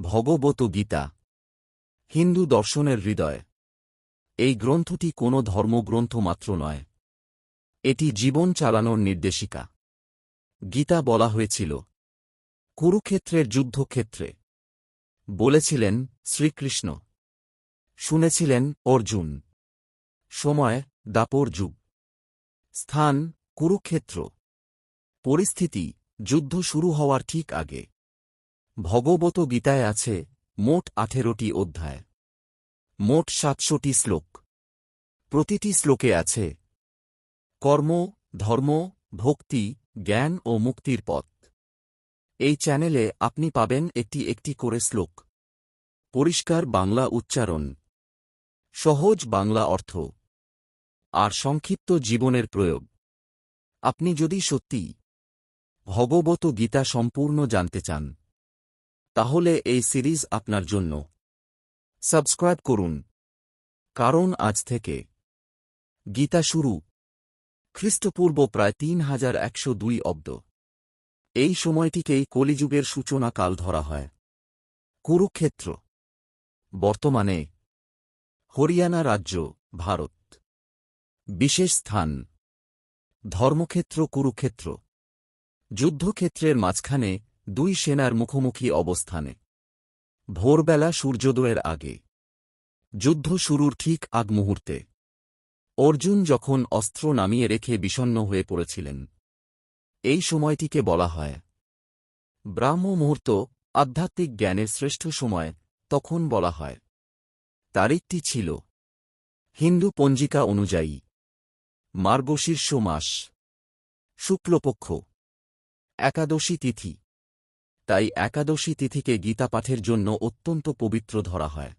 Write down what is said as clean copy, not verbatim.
ভগবত গীতা হিন্দু দর্শনের হৃদয়। এই গ্রন্থটি কোনো ধর্মগ্রন্থ মাত্র নয়, এটি জীবন চালানোর নির্দেশিকা। গীতা বলা হয়েছিল কুরুক্ষেত্রের যুদ্ধক্ষেত্রে, বলেছিলেন শ্রীকৃষ্ণ, শুনেছিলেন অর্জুন। সময় দ্বাপর যুগ, স্থান কুরুক্ষেত্র, পরিস্থিতি যুদ্ধ শুরু হওয়ার ঠিক আগে। ভগবত গীতায় আছে মোট 18টি অধ্যায়, মোট 700টি শ্লোক। প্রতিটি শ্লোকে আছে কর্ম, ধর্ম, ভক্তি, জ্ঞান ও মুক্তির পথ। এই চ্যানেলে আপনি পাবেন একটি একটি করে শ্লোক, পরিষ্কার বাংলা উচ্চারণ, সহজ বাংলা অর্থ আর সংক্ষিপ্ত জীবনের প্রয়োগ। আপনি যদি সত্যি ভগবত গীতা সম্পূর্ণ জানতে চান, তাহলে এই সিরিজ আপনার জন্য। সাবস্ক্রাইব করুন, কারণ আজ থেকে গীতা শুরু। খ্রিস্টপূর্ব প্রায় 3102 অব্দ। এই সময়টিকেই কলিযুগের সূচনা কাল ধরা হয়। কুরুক্ষেত্র বর্তমানে হরিয়ানা রাজ্য, ভারত। বিশেষ স্থান ধর্মক্ষেত্র কুরুক্ষেত্র, যুদ্ধক্ষেত্রের মাঝখানে দুই সেনার মুখোমুখি অবস্থানে। ভোরবেলা সূর্যোদয়ের আগে, যুদ্ধ শুরুর ঠিক আগ মুহূর্তে অর্জুন যখন অস্ত্র নামিয়ে রেখে বিষণ্ণ হয়ে পড়েছিলেন, এই সময়টিকে বলা হয় ব্রাহ্ম মুহূর্ত। আধ্যাত্মিক জ্ঞানের শ্রেষ্ঠ সময় তখন বলা হয়। তারিখটি ছিল হিন্দু পঞ্জিকা অনুযায়ী মার্গশীর্ষ মাস, শুক্লপক্ষ, একাদশী তিথি। তাই একাদশী তিথিকে গীতা পাঠের জন্য অত্যন্ত পবিত্র ধরা হয়।